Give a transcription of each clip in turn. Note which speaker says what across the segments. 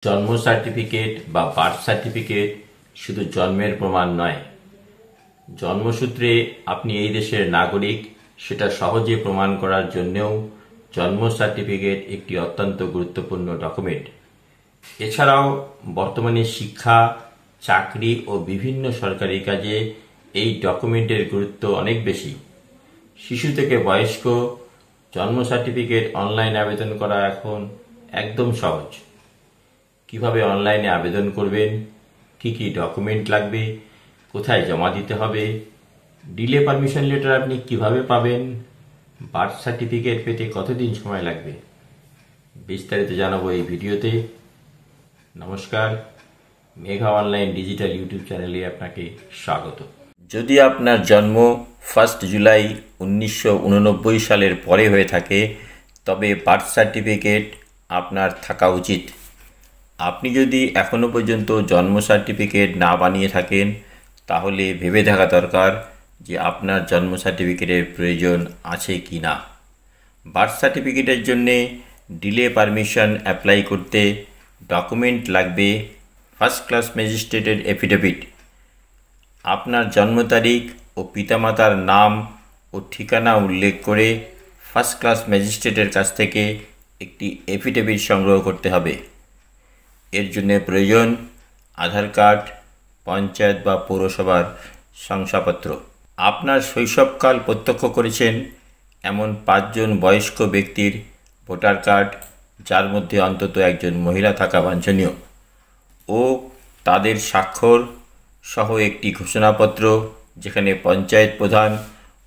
Speaker 1: জন্ম সার্টিফিকেট বা birth certificate শুধু জন্মের প্রমাণ নয়। জন্মসূত্রে আপনি এই দেশের নাগরিক সেটা সহজে প্রমাণ করার জন্যও জন্ম সার্টিফিকেট একটি অত্যন্ত গুরুত্বপূর্ণ ডকুমেন্ট। এছাড়াও বর্তমানে শিক্ষা, চাকরি ও বিভিন্ন সরকারি কাজে এই ডকুমেন্টের গুরুত্ব অনেক বেশি। শিশু থেকে বয়স্ক জন্ম সার্টিফিকেট অনলাইনে আবেদন করা এখন একদম সহজ। কিভাবে অনলাইনে আবেদন করবেন, কি কি ডকুমেন্ট লাগবে, কোথায় জমা দিতে হবে, ডিলে পারমিশন লেটার আপনি কিভাবে পাবেন, বার্থ সার্টিফিকেট পেতে কতদিন সময় লাগবে, বিস্তারিত জানাবো এই ভিডিওতে। নমস্কার, মেঘা অনলাইন ডিজিটাল ইউটিউব চ্যানেলে আপনাকে স্বাগত। যদি আপনার জন্ম 1 জুলাই 1989 সালের পরে হয়ে থাকে তবে বার্থ সার্টিফিকেট আপনার থাকা উচিত। আপনি যদি এখনও পর্যন্ত জন্ম সার্টিফিকেট না বানিয়ে থাকেন তাহলে ভেবে দেখা দরকার যে আপনার জন্ম সার্টিফিকেটের প্রয়োজন আছে কি না। বার্থ সার্টিফিকেটের জন্যে ডিলে পারমিশন অ্যাপ্লাই করতে ডকুমেন্ট লাগবে ফার্স্ট ক্লাস ম্যাজিস্ট্রেটের এফিডেভিট, আপনার জন্ম তারিখ ও পিতামাতার নাম ও ঠিকানা উল্লেখ করে ফার্স্ট ক্লাস ম্যাজিস্ট্রেটের কাছ থেকে একটি এফিডেভিট সংগ্রহ করতে হবে। এর জন্য প্রয়োজন আধার কার্ড, পঞ্চায়েত বা পৌরসভার শংসাপত্র। আপনার শৈশবকাল প্রত্যক্ষ করেছেন এমন 5 জন বয়স্ক ব্যক্তির ভোটার কার্ড, যার মধ্যে অন্তত একজন মহিলা থাকা বাঞ্ছনীয়, ও তাদের স্বাক্ষর সহ একটি ঘোষণাপত্র যেখানে পঞ্চায়েত প্রধান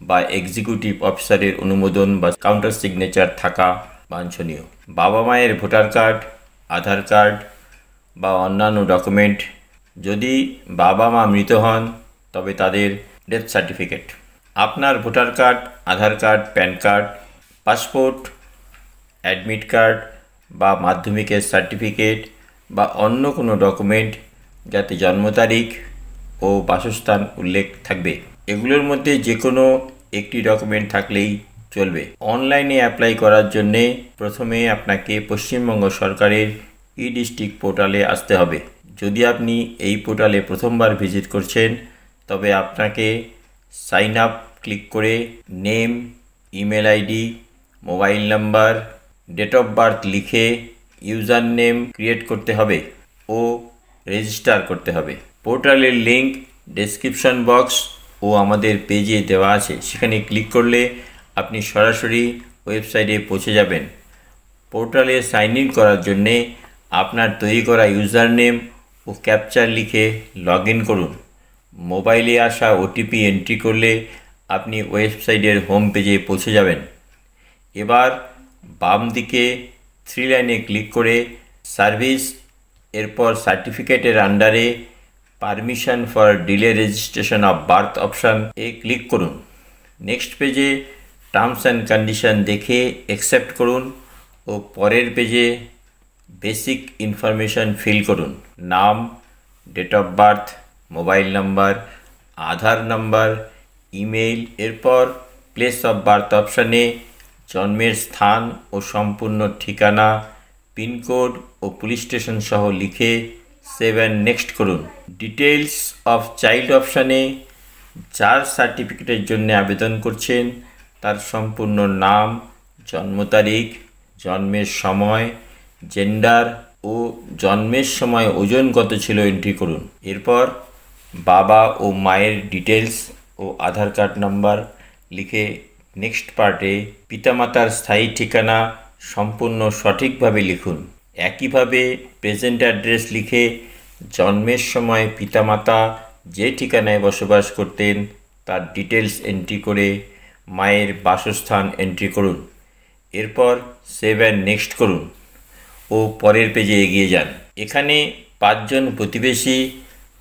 Speaker 1: বা এক্সিকিউটিভ অফিসারের অনুমোদন বা কাউন্টার সিগনেচার থাকা বাঞ্ছনীয়। বাবা মায়ের ভোটার কার্ড, আধার কার্ড বা অন্যান্য ডকুমেন্ট। যদি বাবা মা মৃত হন তবে তাদের ডেথ সার্টিফিকেট। আপনার voter card, Aadhaar card, PAN card, passport, admit card বা মাধ্যমিকের সার্টিফিকেট বা অন্য কোনো ডকুমেন্ট যাতে জন্ম তারিখ ও বাসস্থান উল্লেখ থাকবে। এগুলোর মধ্যে যে কোনো একটি ডকুমেন্ট থাকলেই চলবে। অনলাইনে অ্যাপ্লাই করার জন্যে প্রথমে আপনাকে পশ্চিমবঙ্গ সরকারের ই-ডিস্ট্রিক্ট পোর্টালে আসতে হবে। যদি আপনি এই পোর্টালে প্রথমবার ভিজিট করছেন তবে আপনাকে সাইন আপ ক্লিক করে name, email ID, mobile number, date of birth লিখে ইউজার নেম ক্রিয়েট করতে হবে ও রেজিস্টার করতে হবে। পোর্টালের লিঙ্ক ডেসক্রিপশন বক্স ও আমাদের পেজে দেওয়া আছে, সেখানে ক্লিক করলে আপনি সরাসরি ওয়েবসাইটে পৌঁছে যাবেন। পোর্টালে সাইন ইন করার জন্যে আপনার তৈরি করা ইউজার নেম ও ক্যাপচার লিখে লগ ইন করুন। মোবাইলে আসা ওটিপি এন্ট্রি করলে আপনি ওয়েবসাইটের হোম পেজে পৌঁছে যাবেন। এবার বাম দিকে 3 লাইনে ক্লিক করে সার্ভিস, এরপর সার্টিফিকেটের আন্ডারে permission for delay registration of birth option এ ক্লিক করুন। নেক্সট পেজে টার্মস অ্যান্ড কন্ডিশন দেখে অ্যাকসেপ্ট করুন ও পরের পেজে বেসিক ইনফরমেশন ফিল করুন। নাম, date of birth, mobile number, Aadhaar number, email. এরপর প্লেস অফ বার্থ অপশানে জন্মের স্থান ও সম্পূর্ণ ঠিকানা, পিনকোড ও পুলিশ স্টেশন সহ লিখে সেভ অ্যান্ড নেক্সট করুন। ডিটেলস অফ চাইল্ড অপশানে যার সার্টিফিকেটের জন্য আবেদন করছেন তার সম্পূর্ণ নাম, জন্ম তারিখ, জন্মের সময়, জেন্ডার ও জন্মের সময় ওজন কত ছিল এন্ট্রি করুন। এরপর বাবা ও মায়ের ডিটেলস ও আধার কার্ড নাম্বার লিখে নেক্সট পার্টে পিতামাতার স্থায়ী ঠিকানা সম্পূর্ণ সঠিকভাবে লিখুন। একইভাবে প্রেজেন্ট অ্যাড্রেস লিখে জন্মের সময় পিতামাতা যে ঠিকানায় বসবাস করতেন তার ডিটেলস এন্ট্রি করে মায়ের বাসস্থান এন্ট্রি করুন। এরপর সেভ অ্যান্ড নেক্সট করুন ও পরের পেজে এগিয়ে যান। এখানে 5 জন প্রতিবেশী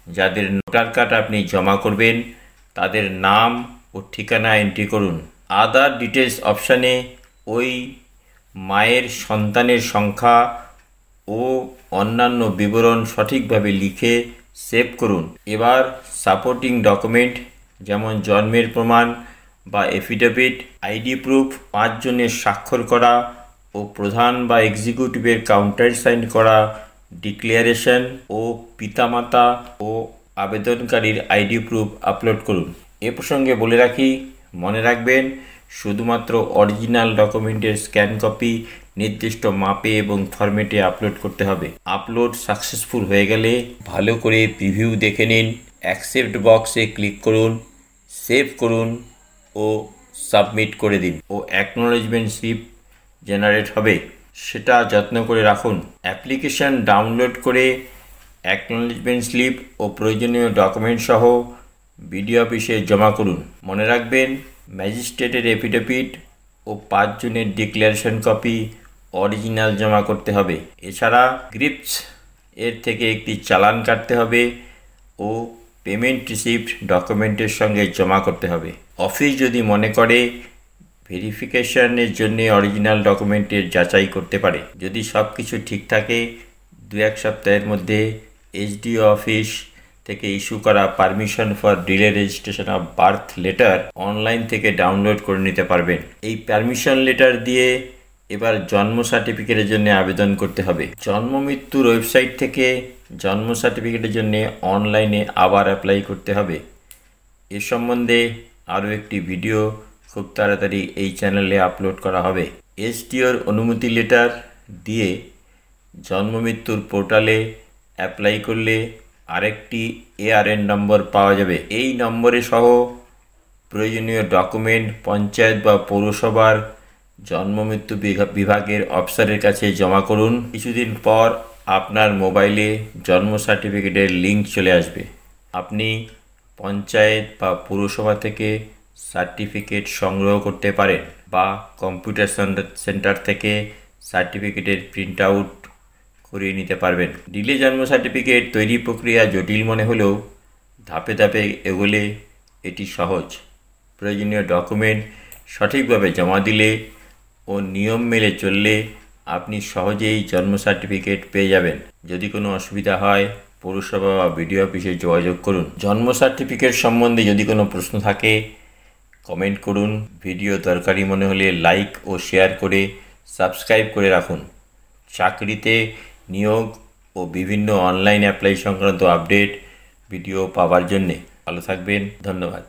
Speaker 1: যাদের ভোটার কার্ড আপনি জমা করবেন তাদের নাম ও ঠিকানা এন্ট্রি করুন। আদার ডিটেলস অপশানে ওই মায়ের সন্তানের সংখ্যা ও অন্যান্য বিবরণ সঠিকভাবে লিখে সেভ করুন। এবার সাপোর্টিং ডকুমেন্ট যেমন জন্মের প্রমাণ বা এফিডেভিট, আইডি প্রুফ, 5 জনের স্বাক্ষর করা ও প্রধান বা এক্সিকিউটিভের কাউন্টার সাইন করা ডিক্লারেশন ও পিতামাতা ও আবেদনকারীর আইডি প্রুফ আপলোড করুন। এ প্রসঙ্গে বলে রাখি, মনে রাখবেন শুধুমাত্র অরিজিনাল ডকুমেন্টের স্ক্যান কপি নির্দিষ্ট মাপে এবং ফরম্যাটে আপলোড করতে হবে। আপলোড সাকসেসফুল হয়ে গেলে ভালো করে প্রিভিউ দেখে নিন, অ্যাকসেপ্ট বক্সে ক্লিক করুন, সেভ করুন ও সাবমিট করে দিন ও অ্যাকনোলেজমেন্ট স্লিপ জেনারেট হবে, সেটা যত্ন করে রাখুন। অ্যাপ্লিকেশন ডাউনলোড করে অ্যাকনোলেজমেন্ট স্লিপ ও প্রয়োজনীয় ডকুমেন্ট সহ বিডিও অফিসে জমা করুন। মনে রাখবেন ম্যাজিস্ট্রেটের এফিডেভিট ও 5 জনের ডিক্লারেশন কপি অরিজিনাল জমা করতে হবে। এছাড়া গ্রিপস এর থেকে একটি চালান কাটতে হবে ও পেমেন্ট রিসিপ্ট ডকুমেন্টের সঙ্গে জমা করতে হবে। অফিস যদি মনে করে ভেরিফিকেশনের জন্য অরিজিনাল ডকুমেন্টের যাচাই করতে পারে। যদি সব কিছু ঠিক থাকে 2-1 সপ্তাহের মধ্যে এসডিও অফিস থেকে ইস্যু করা permission for delay registration of birth letter online থেকে ডাউনলোড করে নিতে পারবেন। এই পারমিশন লেটার দিয়ে এবার জন্ম সার্টিফিকেটের জন্য আবেদন করতে হবে। জন্ম মৃত্যুর ওয়েবসাইট থেকে জন্ম সার্টিফিকেটের জন্য অনলাইনে আবার অ্যাপ্লাই করতে হবে। এ সম্বন্ধে আরও একটি ভিডিও খুব তাড়াতাড়ি এই চ্যানেলে আপলোড করা হবে। এসডিওর অনুমতি লেটার দিয়ে জন্ম মৃত্যুর পোর্টালে অ্যাপ্লাই করলে আরেকটি এআরএন নম্বর পাওয়া যাবে। এই নম্বরে সহ প্রয়োজনীয় ডকুমেন্ট পঞ্চায়েত বা পৌরসভার জন্ম মৃত্যু বিভাগের অফিসারের কাছে জমা করুন। কিছুদিন পর আপনার মোবাইলে জন্ম সার্টিফিকেটের লিঙ্ক চলে আসবে। আপনি পঞ্চায়েত বা পৌরসভা থেকে সার্টিফিকেট সংগ্রহ করতে পারেন বা কম্পিউটার সেন্টার থেকে সার্টিফিকেটের প্রিন্ট আউট করিয়ে নিতে পারবেন। ডিলে জন্ম সার্টিফিকেট তৈরি প্রক্রিয়া জটিল মনে হলেও ধাপে ধাপে এগোলে এটি সহজ। প্রয়োজনীয় ডকুমেন্ট সঠিকভাবে জমা দিলে ও নিয়ম মেনে চললে আপনি সহজেই জন্ম সার্টিফিকেট পেয়ে যাবেন। যদি কোনো অসুবিধা হয় পৌরসভা বা বিডিও অফিসে যোগাযোগ করুন। জন্ম সার্টিফিকেট সম্বন্ধে যদি কোনো প্রশ্ন থাকে কমেন্ট করুন। ভিডিও দরকারি মনে হলে লাইক ও শেয়ার করে সাবস্ক্রাইব করে রাখুন। চাকরিতে নিয়োগ ও বিভিন্ন অনলাইন অ্যাপ্লাই সংক্রান্ত আপডেট ভিডিও পাওয়ার জন্যে ভালো থাকবেন। ধন্যবাদ।